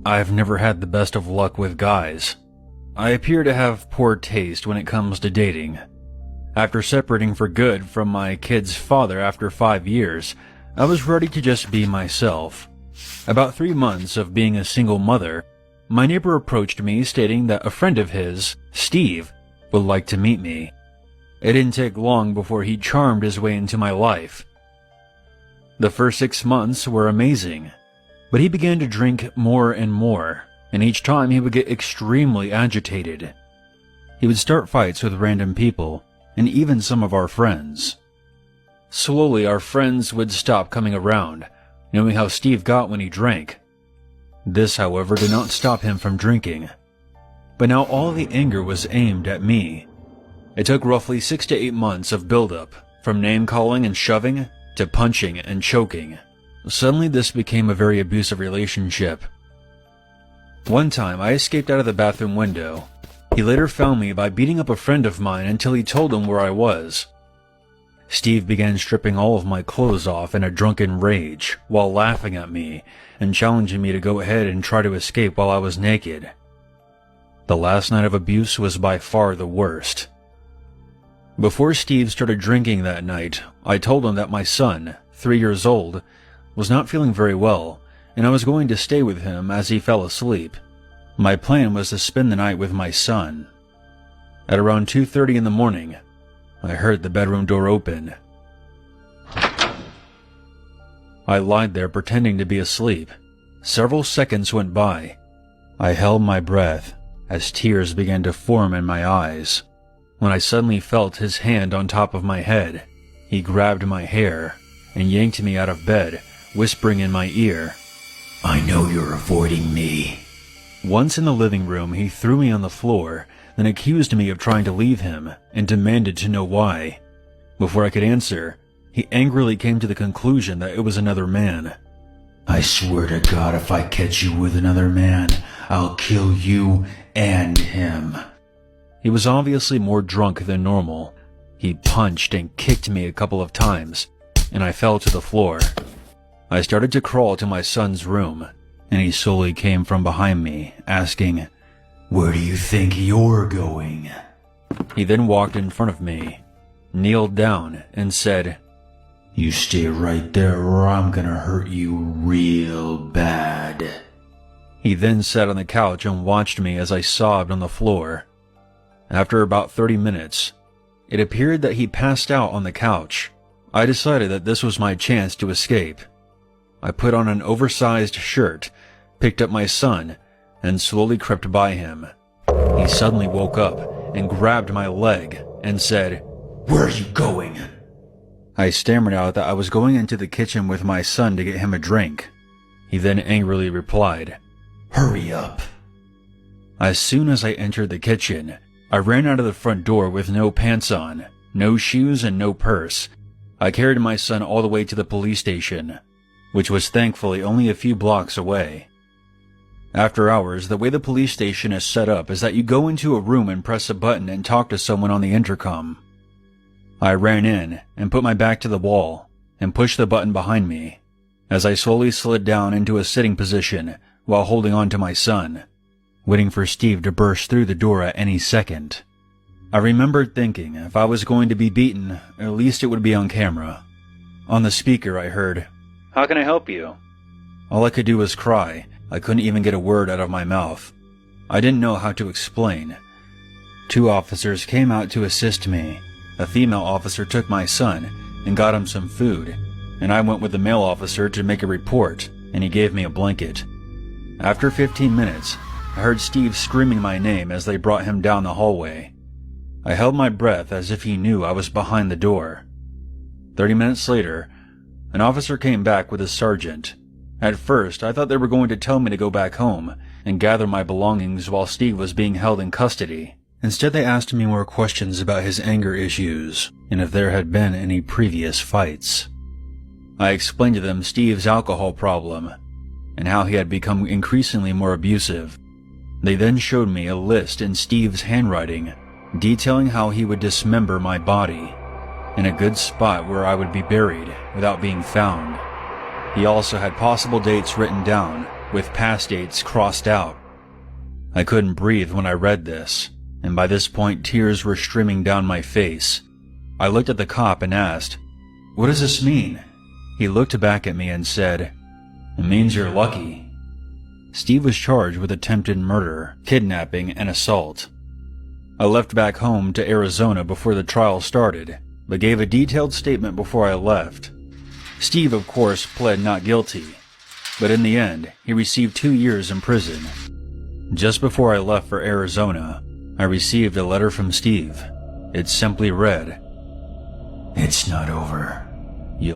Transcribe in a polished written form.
I've never had the best of luck with guys. I appear to have poor taste when it comes to dating. After separating for good from my kid's father after 5 years, I was ready to just be myself. About 3 months of being a single mother, my neighbor approached me stating that a friend of his, Steve, would like to meet me. It didn't take long before he charmed his way into my life. The first 6 months were amazing, but he began to drink more and more, and each time he would get extremely agitated. He would start fights with random people, and even some of our friends. Slowly, our friends would stop coming around, knowing how Steve got when he drank. This, however, did not stop him from drinking. But now all the anger was aimed at me. It took roughly 6 to 8 months of buildup, from name-calling and shoving to punching and choking. Suddenly, this became a very abusive relationship. One time, I escaped out of the bathroom window. He later found me by beating up a friend of mine until he told him where I was. Steve began stripping all of my clothes off in a drunken rage while laughing at me and challenging me to go ahead and try to escape while I was naked. The last night of abuse was by far the worst. Before Steve started drinking that night, I told him that my son, 3 years old, was not feeling very well, and I was going to stay with him as he fell asleep. My plan was to spend the night with my son. At around 2:30 in the morning, I heard the bedroom door open. I lied there pretending to be asleep. Several seconds went by. I held my breath as tears began to form in my eyes, when I suddenly felt his hand on top of my head. He grabbed my hair and yanked me out of bed, whispering in my ear, "I know you're avoiding me." Once in the living room, he threw me on the floor, then accused me of trying to leave him and demanded to know why. Before I could answer, he angrily came to the conclusion that it was another man. "I swear to God, if I catch you with another man, I'll kill you and him." He was obviously more drunk than normal. He punched and kicked me a couple of times, and I fell to the floor. I started to crawl to my son's room, and he slowly came from behind me, asking, "Where do you think you're going?" He then walked in front of me, kneeled down, and said, "You stay right there or I'm gonna hurt you real bad." He then sat on the couch and watched me as I sobbed on the floor. After about 30 minutes, it appeared that he passed out on the couch. I decided that this was my chance to escape. I put on an oversized shirt, picked up my son, and slowly crept by him. He suddenly woke up and grabbed my leg and said, "Where are you going?" I stammered out that I was going into the kitchen with my son to get him a drink. He then angrily replied, "Hurry up." As soon as I entered the kitchen, I ran out of the front door with no pants on, no shoes, and no purse. I carried my son all the way to the police station, which was thankfully only a few blocks away. After hours, the way the police station is set up is that you go into a room and press a button and talk to someone on the intercom. I ran in and put my back to the wall and pushed the button behind me as I slowly slid down into a sitting position while holding on to my son, waiting for Steve to burst through the door at any second. I remembered thinking if I was going to be beaten, at least it would be on camera. On the speaker I heard, "How can I help you?" All I could do was cry. I couldn't even get a word out of my mouth. I didn't know how to explain. 2 officers came out to assist me. A female officer took my son and got him some food, and I went with the male officer to make a report, and he gave me a blanket. After 15 minutes, I heard Steve screaming my name as they brought him down the hallway. I held my breath as if he knew I was behind the door. 30 minutes later, an officer came back with a sergeant. At first, I thought they were going to tell me to go back home and gather my belongings while Steve was being held in custody. Instead, they asked me more questions about his anger issues and if there had been any previous fights. I explained to them Steve's alcohol problem and how he had become increasingly more abusive. They then showed me a list in Steve's handwriting detailing how he would dismember my body in a good spot where I would be buried without being found. He also had possible dates written down with past dates crossed out. I couldn't breathe when I read this, and by this point tears were streaming down my face. I looked at the cop and asked, "What does this mean?" He looked back at me and said, "It means you're lucky." Steve was charged with attempted murder, kidnapping, and assault. I left back home to Arizona before the trial started, but gave a detailed statement before I left. Steve, of course, pled not guilty, but in the end, he received 2 years in prison. Just before I left for Arizona, I received a letter from Steve. It simply read, "It's not over."